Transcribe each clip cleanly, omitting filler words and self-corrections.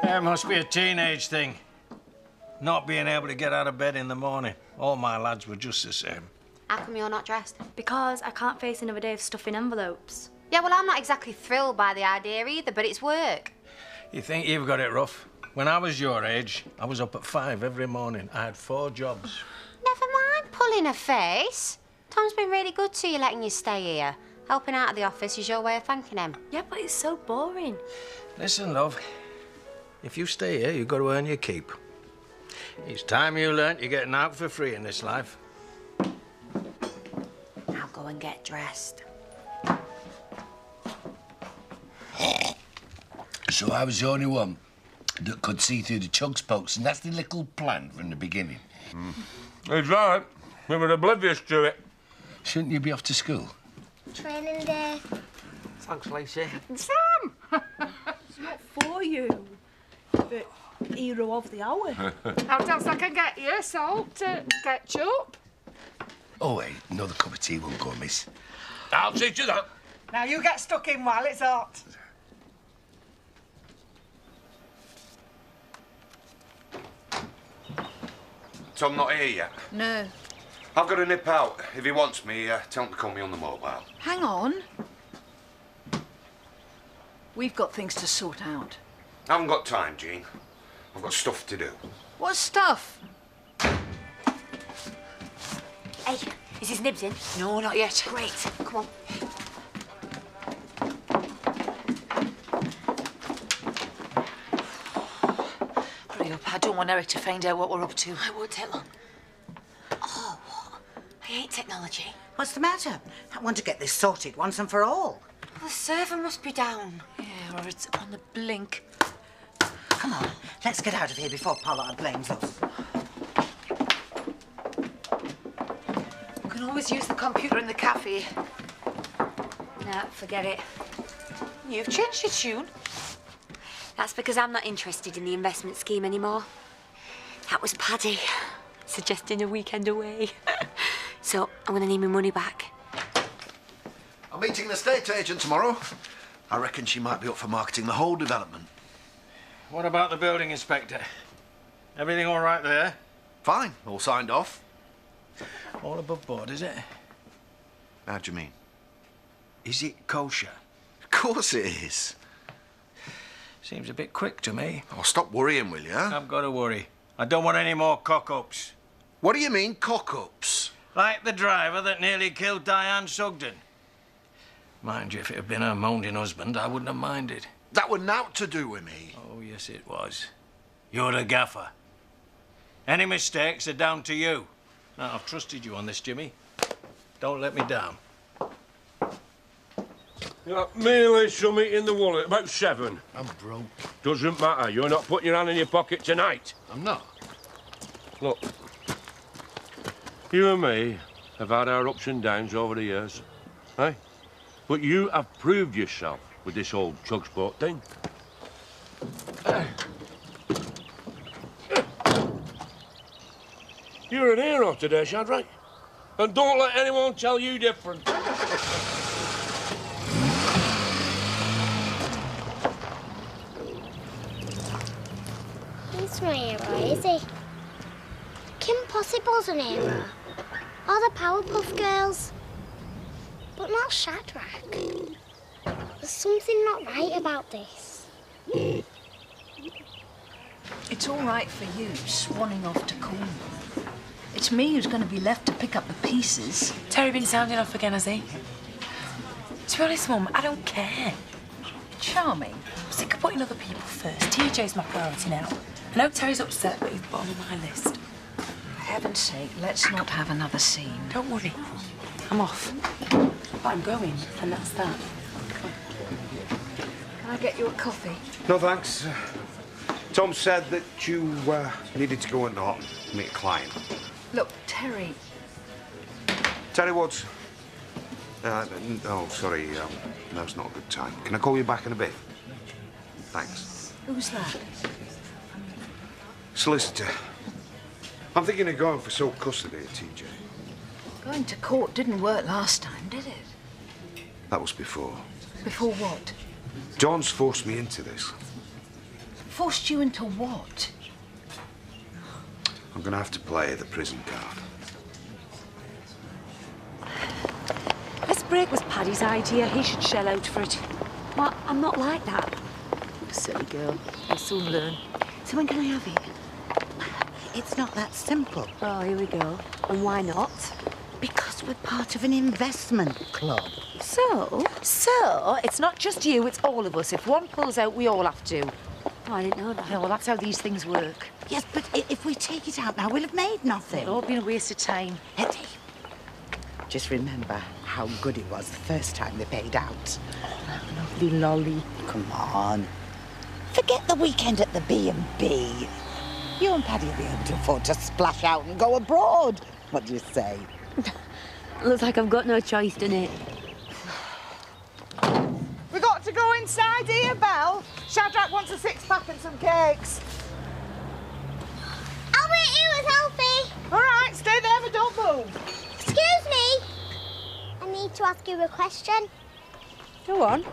It must be a teenage thing. Not being able to get out of bed in the morning. All my lads were just the same. How come you're not dressed? Because I can't face another day of stuffing envelopes. Yeah, well, I'm not exactly thrilled by the idea either, but it's work. You think you've got it rough? When I was your age, I was up at 5 every morning. I had 4 jobs. Never mind pulling a face. Tom's been really good to you, letting you stay here. Helping out at the office is your way of thanking him. Yeah, but it's so boring. Listen, love. If you stay here, you've got to earn your keep. It's time you learnt you're getting out for free in this life. Now go and get dressed. So I was the only one that could see through the Chugspokes' nasty little plan from the beginning. He's right. We were oblivious to it. Shouldn't you be off to school? Training day. Thanks, Lacey. Sam! It's not for you. The hero of the hour. How else I can get you? Salt, ketchup. Oh, wait, another cup of tea won't go amiss. I'll teach you that. Now you get stuck in while it's hot. Tom not here yet? No. I've got to nip out. If he wants me, tell him to call me on the mobile. Hang on. We've got things to sort out. I haven't got time, Jean. I've got stuff to do. What stuff? Hey, is his nibs in? No, not yet. Great. Come on. Hurry up. I don't want Eric to find out what we're up to. I won't take long. Oh, what? I hate technology. What's the matter? I want to get this sorted once and for all. The server must be down. Yeah, or it's on the blink. Come on, let's get out of here before Pollard blames us. We can always use the computer in the cafe. No, forget it. You've changed your tune. That's because I'm not interested in the investment scheme anymore. That was Paddy suggesting a weekend away. So I'm going to need my money back. I'm meeting an estate agent tomorrow. I reckon she might be up for marketing the whole development. What about the building inspector? Everything all right there? Fine, all signed off. All above board, is it? How do you mean? Is it kosher? Of course it is. Seems a bit quick to me. Oh, stop worrying, will you? I've got to worry. I don't want any more cock-ups. What do you mean, cock-ups? Like the driver that nearly killed Diane Sugden. Mind you, if it had been her moaning husband, I wouldn't have minded. That were naught to do with me. Oh, yes, it was. You're the gaffer. Any mistakes are down to you. Now, I've trusted you on this, Jimmy. Don't let me down. Merely something in the wallet, about 7. I'm broke. Doesn't matter. You're not putting your hand in your pocket tonight. I'm not. Look, you and me have had our ups and downs over the years, eh? But you have proved yourself with this old chug sport thing. You're an hero today, Shadrach. And don't let anyone tell you different. He's my hero, is he? Kim Possible's an hero. Or the Powerpuff Girls. But not Shadrach. There's something not right about this. It's all right for you, swanning off to Cornwall. It's me who's going to be left to pick up the pieces. Terry been sounding off again, has he? To be honest, Mum, I don't care. Charming. I'm sick of putting other people first. TJ's my priority now. I know Terry's upset, but he's bottom of my list. For heaven's sake, let's not have another scene. Don't worry. I'm off. But I'm going, and that's that. Can I get you a coffee? No, thanks. Tom said that you needed to go and not meet a client. Look, Terry. Terry Woods. Oh, sorry. Now's not a good time. Can I call you back in a bit? Thanks. Who's that? Solicitor. I'm thinking of going for sole custody at TJ. Going to court didn't work last time, did it? That was before. Before what? Dawn's forced me into this. Forced you into what? I'm going to have to play the prison card. This break was Paddy's idea. He should shell out for it. Well, I'm not like that. Silly girl. You'll soon learn. So when can I have it? It's not that simple. Oh, here we go. And why not? Because we're part of an investment club. So, it's not just you, it's all of us. If one pulls out, we all have to. Oh, I didn't know that. Yeah, well, that's how these things work. Yes, but if we take it out now, we'll have made nothing. It's all been a waste of time. Hetty, just remember how good it was the first time they paid out. Lovely lolly. Come on. Forget the weekend at the B&B. You and Paddy will be able to afford to splash out and go abroad. What do you say? Looks like I've got no choice, doesn't it? We got to go inside here, Belle. Shadrach wants a six-pack and some cakes. I'll meet you with Alfie. All right, stay there, but don't move. Excuse me. I need to ask you a question. Go on.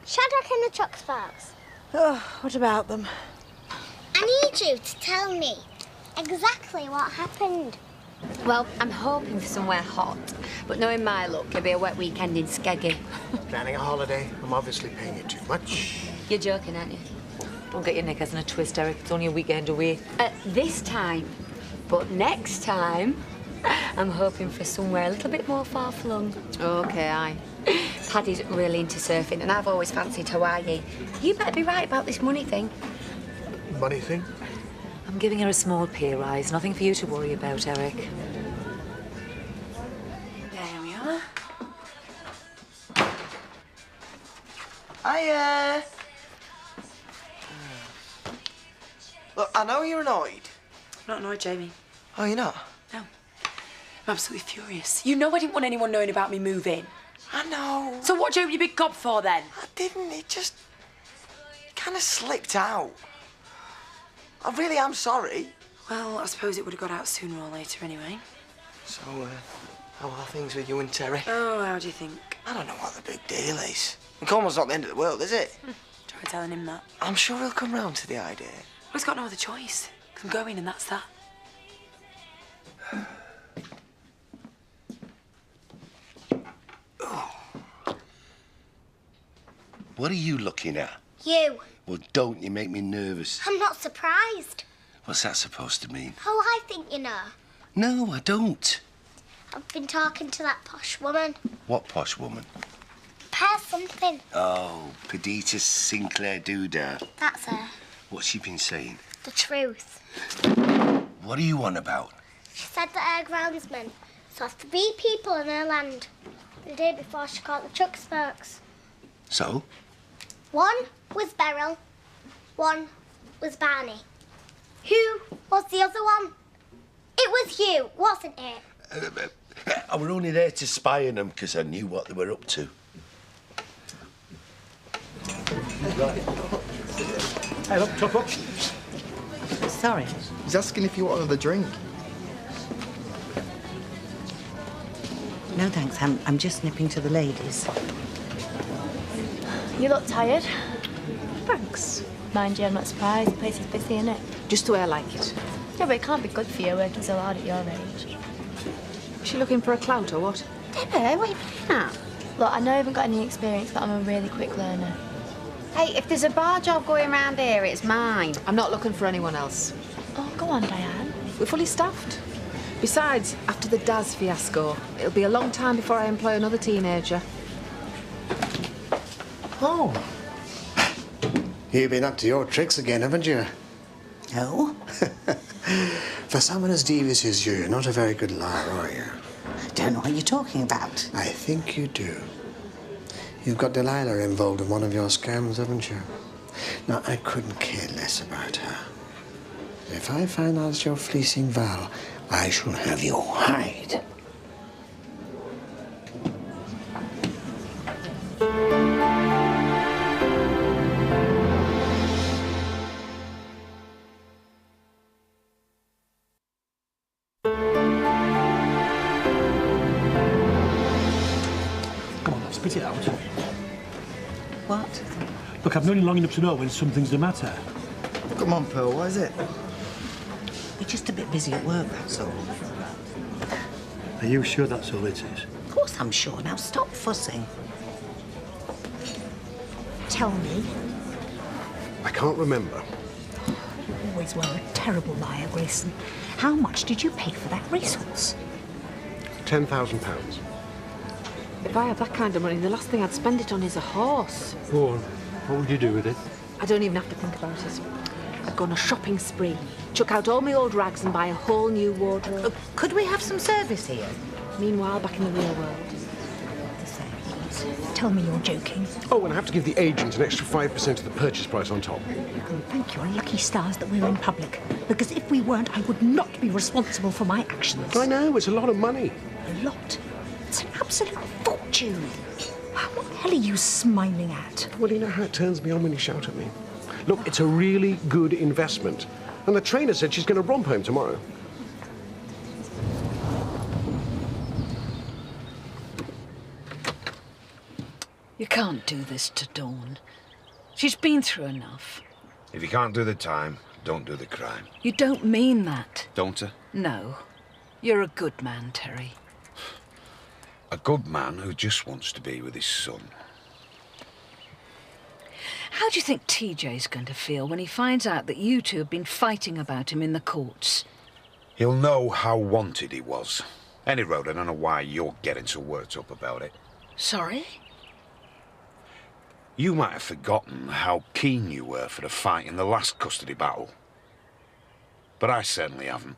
Shadrach and the Chuck Sparks. Oh, what about them? I need you to tell me exactly what happened. Well, I'm hoping for somewhere hot, but knowing my luck, it'll be a wet weekend in Skeggy. Planning a holiday? I'm obviously paying you too much. You're joking, aren't you? Don't get your knickers in a twist, Eric. It's only a weekend away. This time. But next time, I'm hoping for somewhere a little bit more far-flung. Okay, aye. Paddy's really into surfing, and I've always fancied Hawaii. You better be right about this money thing. Money thing? I'm giving her a small pay rise. Nothing for you to worry about, Eric. There we are. Hiya. Look, I know you're annoyed. I'm not annoyed, Jamie. Oh, you're not? No. I'm absolutely furious. You know I didn't want anyone knowing about me moving. I know. So what do you open your big gob for, then? I didn't. It just kind of slipped out. I really am sorry. Well, I suppose it would have got out sooner or later anyway. So, how are things with you and Terry? Oh, how do you think? I don't know what the big deal is. Coleman's not the end of the world, is it? Try telling him that. I'm sure he'll come round to the idea. Well, he's got no other choice. I'm going, and that's that. What are you looking at? You. Well, don't you make me nervous. I'm not surprised. What's that supposed to mean? Oh, I think you know. No, I don't. I've been talking to that posh woman. What posh woman? Per something. Oh, Perdita Sinclair Doodah. That's her. What's she been saying? The truth. What are you on about? She said that her groundsman saw 3 people in her land the day before she caught the Chuck Sparks. So? 1 was Beryl, 1 was Barney. Who was the other one? It was you, wasn't it? I were only there to spy on them because I knew what they were up to. Hey, look, top up. Sorry. He's asking if you want another drink. No, thanks. I'm just nipping to the ladies. You look tired. Thanks. Mind you, I'm not surprised. The place is busy, isn't it? Just the way I like it. Yeah, but it can't be good for you working so hard at your age. Is she looking for a clout or what? Debbie, what are you playing at? Look, I know I haven't got any experience, but I'm a really quick learner. Hey, if there's a bar job going around here, it's mine. I'm not looking for anyone else. Oh, go on, Diane. We're fully staffed. Besides, after the Daz fiasco, it'll be a long time before I employ another teenager. Oh. You've been up to your tricks again, haven't you? No. For someone as devious as you, you're not a very good liar, are you? I don't know what you're talking about. I think you do. You've got Delilah involved in one of your scams, haven't you? Now, I couldn't care less about her. If I find out you're fleecing Val, I shall have your hide. Come on, spit it out. What? Look, I've known you long enough to know when something's the matter. Come on, Pearl, what is it? We're just a bit busy at work, that's all. Are you sure that's all it is? Of course I'm sure. Now stop fussing. Tell me. I can't remember. You always were a terrible liar, Grayson. How much did you pay for that racehorse? £10,000. If I had that kind of money, the last thing I'd spend it on is a horse. Go on. What would you do with it? I don't even have to think about it. I'd go on a shopping spree, chuck out all my old rags and buy a whole new wardrobe. Could we have some service here? Meanwhile, back in the real world. Tell me you're joking. Oh, and I have to give the agent an extra 5% of the purchase price on top. You can thank your lucky stars that we're in public, because if we weren't, I would not be responsible for my actions. I know, it's a lot of money. A lot? It's an absolute fortune. What the hell are you smiling at? Well, you know how it turns me on when you shout at me. Look, it's a really good investment. And the trainer said she's going to romp home tomorrow. You can't do this to Dawn. She's been through enough. If you can't do the time, don't do the crime. You don't mean that. Don't I? No. You're a good man, Terry. A good man who just wants to be with his son. How do you think TJ's going to feel when he finds out that you two have been fighting about him in the courts? He'll know how wanted he was. Any road, I don't know why you're getting so worked up about it. Sorry? You might have forgotten how keen you were for the fight in the last custody battle. But I certainly haven't.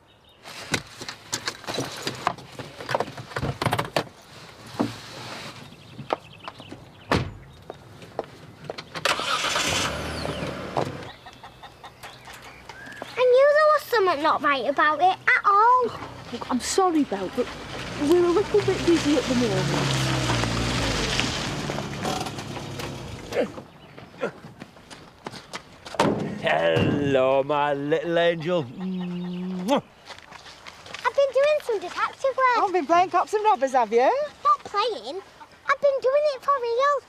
Something not right about it at all. Look, I'm sorry, Belle, but we're a little bit busy at the moment. Hello, my little angel. I've been doing some detective work. I've been playing cops and robbers, have you? Not playing. I've been doing it for real.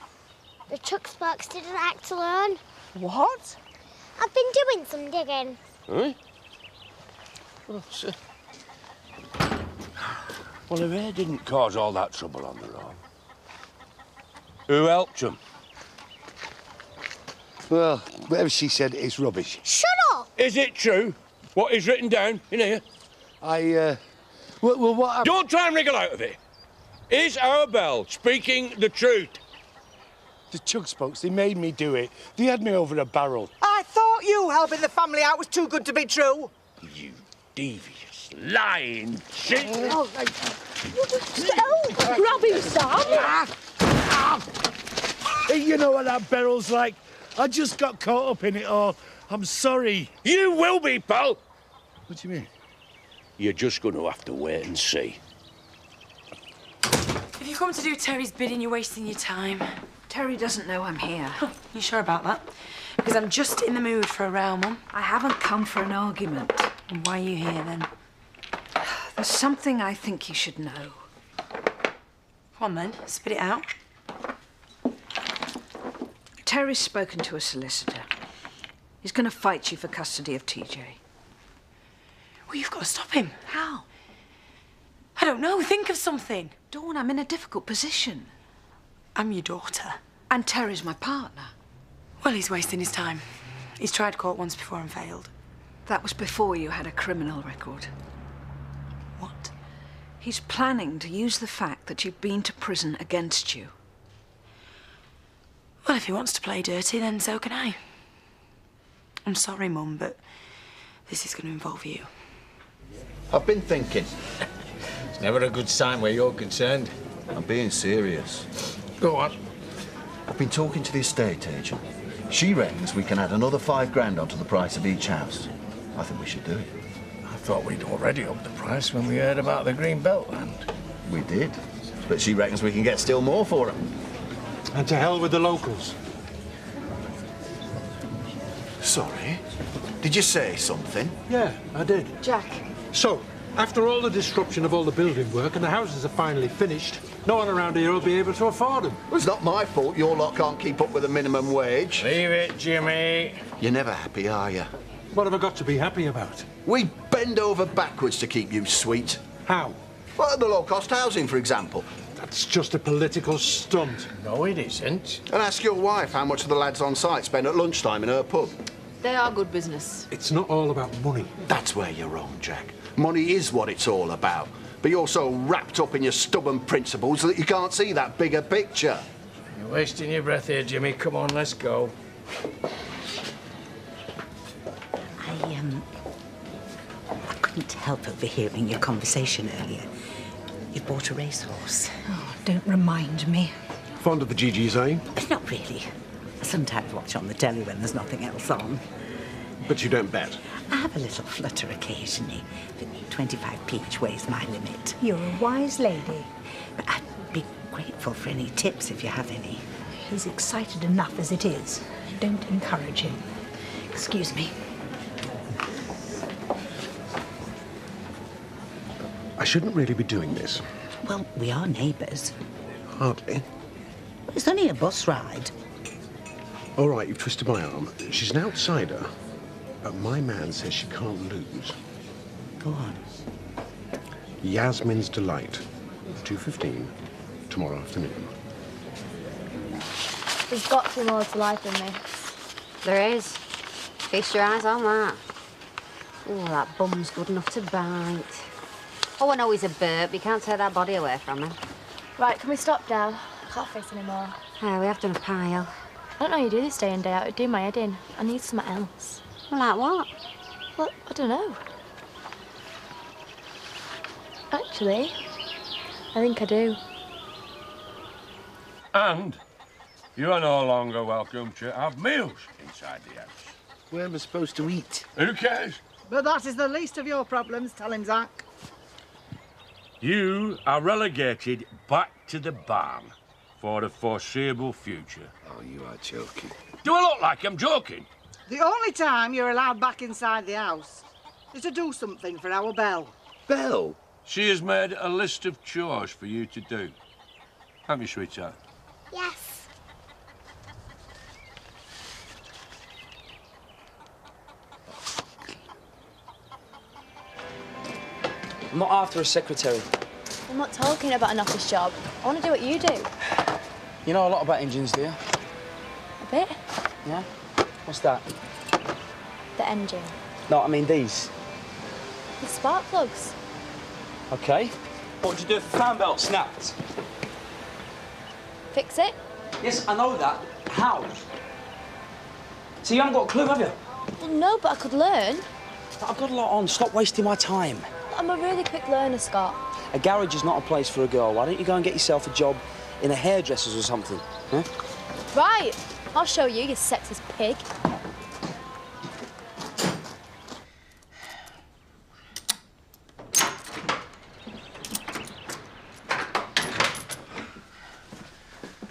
The Chuck Sparks didn't act alone. What? I've been doing some digging. Huh? Well, if they didn't cause all that trouble on their own, who helped them? Well, whatever she said is rubbish. Shut up! Is it true? What is written down in here? Well, what happened? Don't try and wriggle out of it. Is our Belle speaking the truth? The Chug Spokes, they made me do it. They had me over a barrel. I thought you helping the family out was too good to be true. You devious, lying shit. Oh, grab him, Sam. Hey, you know what that barrel's like? I just got caught up in it all. I'm sorry. You will be, pal. What do you mean? You're just going to have to wait and see. If you come to do Terry's bidding, you're wasting your time. Terry doesn't know I'm here. You sure about that? Because I'm just in the mood for a row, Mum. I haven't come for an argument. And why are you here, then? There's something I think you should know. Come on, then. Spit it out. Terry's spoken to a solicitor. He's going to fight you for custody of TJ. Well, you've got to stop him. How? I don't know. Think of something. Dawn, I'm in a difficult position. I'm your daughter. And Terry's my partner. Well, he's wasting his time. He's tried court once before and failed. That was before you had a criminal record. What? He's planning to use the fact that you've been to prison against you. Well, if he wants to play dirty, then so can I. I'm sorry, Mum, but this is going to involve you. I've been thinking. It's never a good sign where you're concerned. I'm being serious. Go on. I've been talking to the estate agent. She reckons we can add another £5,000 onto the price of each house. I think we should do it. I thought we'd already upped the price when we heard about the Green Belt land. We did. But she reckons we can get still more for it. And to hell with the locals. Sorry? Did you say something? Yeah, I did. Jack. So, after all the disruption of all the building work and the houses are finally finished, no one around here will be able to afford them. Well, it's not my fault your lot can't keep up with the minimum wage. Leave it, Jimmy. You're never happy, are you? What have I got to be happy about? We bend over backwards to keep you sweet. How? Well, the low-cost housing, for example. That's just a political stunt. No, it isn't. And ask your wife how much the lads on site spend at lunchtime in her pub. They are good business. It's not all about money. That's where you're wrong, Jack. Money is what it's all about. But you're so wrapped up in your stubborn principles that you can't see that bigger picture. You're wasting your breath here, Jimmy. Come on, let's go. I couldn't help overhearing your conversation earlier. You bought a racehorse. Oh, don't remind me. Fond of the GGs, eh? Not really. I sometimes watch on the telly when there's nothing else on. But you don't bet? I have a little flutter occasionally, but 25p each way's my limit. You're a wise lady. But I'd be grateful for any tips if you have any. He's excited enough as it is. Don't encourage him. Excuse me. I shouldn't really be doing this. Well, we are neighbours. Hardly. It's only a bus ride. All right, you've twisted my arm. She's an outsider, but my man says she can't lose. Go on. Yasmin's Delight, 2:15, tomorrow afternoon. There's got to be more to life than this. There is. Feast your eyes on that. Oh, that bum's good enough to bite. Oh, I know he's a burp, but you can't take that body away from him. Right, can we stop now? I can't face anymore. Yeah, we have done a pile. I don't know how you do this day in, day out. It'd do my head in. I need something else. Well, like what? Well, I don't know. Actually, I think I do. And you are no longer welcome to have meals inside the house. Where am I supposed to eat? Who cares? But that is the least of your problems, tell him, Zach. You are relegated back to the barn for the foreseeable future. Oh, you are joking. Do I look like I'm joking? The only time you're allowed back inside the house is to do something for our Belle. Belle? She has made a list of chores for you to do. Have you, sweetheart? Yes. I'm not after a secretary. I'm not talking about an office job. I want to do what you do. You know a lot about engines, do you? A bit. Yeah? What's that? The engine. No, I mean these. The spark plugs. OK. What would you do if the fan belt snapped? Fix it. Yes, I know that. How? So you haven't got a clue, have you? Well, no, but I could learn. I've got a lot on. Stop wasting my time. I'm a really quick learner, Scott. A garage is not a place for a girl. Why don't you go and get yourself a job in a hairdresser's or something? Huh? Right. I'll show you, you sexist pig.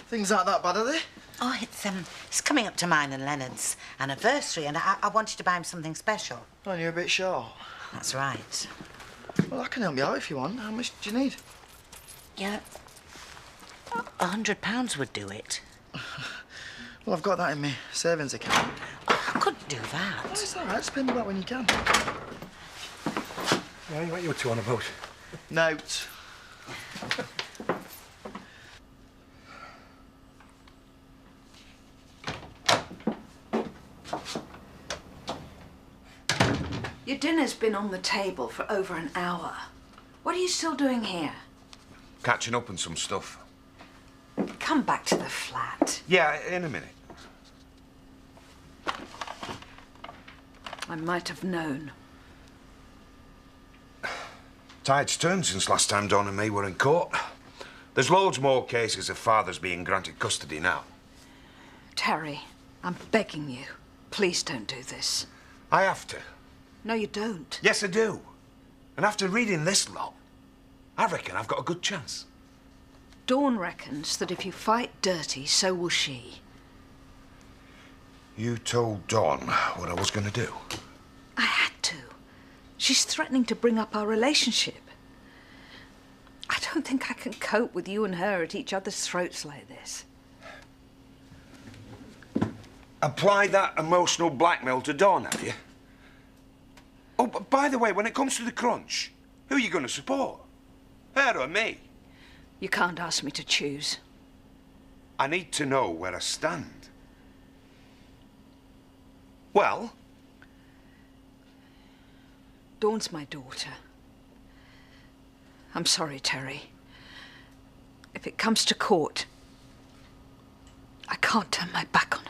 Things like that bad, are they? Oh, it's coming up to mine and Leonard's anniversary, and I wanted to buy him something special. Oh, and you're a bit short. That's right. Well, I can help you out if you want. How much do you need? Yeah. £100 would do it. Well, I've got that in my savings account. Oh, I couldn't do that. Oh, it's all right. Spend that when you can. Yeah, what you two on about? Note. Your dinner's been on the table for over an hour. What are you still doing here? Catching up on some stuff. Come back to the flat. Yeah, in a minute. I might have known. Tide's turned since last time Dawn and me were in court. There's loads more cases of fathers being granted custody now. Terry, I'm begging you. Please don't do this. I have to. No, you don't. Yes, I do. And after reading this lot, I reckon I've got a good chance. Dawn reckons that if you fight dirty, so will she. You told Dawn what I was going to do. I had to. She's threatening to bring up our relationship. I don't think I can cope with you and her at each other's throats like this. Apply that emotional blackmail to Dawn, have you? By the way, when it comes to the crunch, who are you going to support? Her or me? You can't ask me to choose. I need to know where I stand. Well? Dawn's my daughter. I'm sorry, Terry. If it comes to court, I can't turn my back on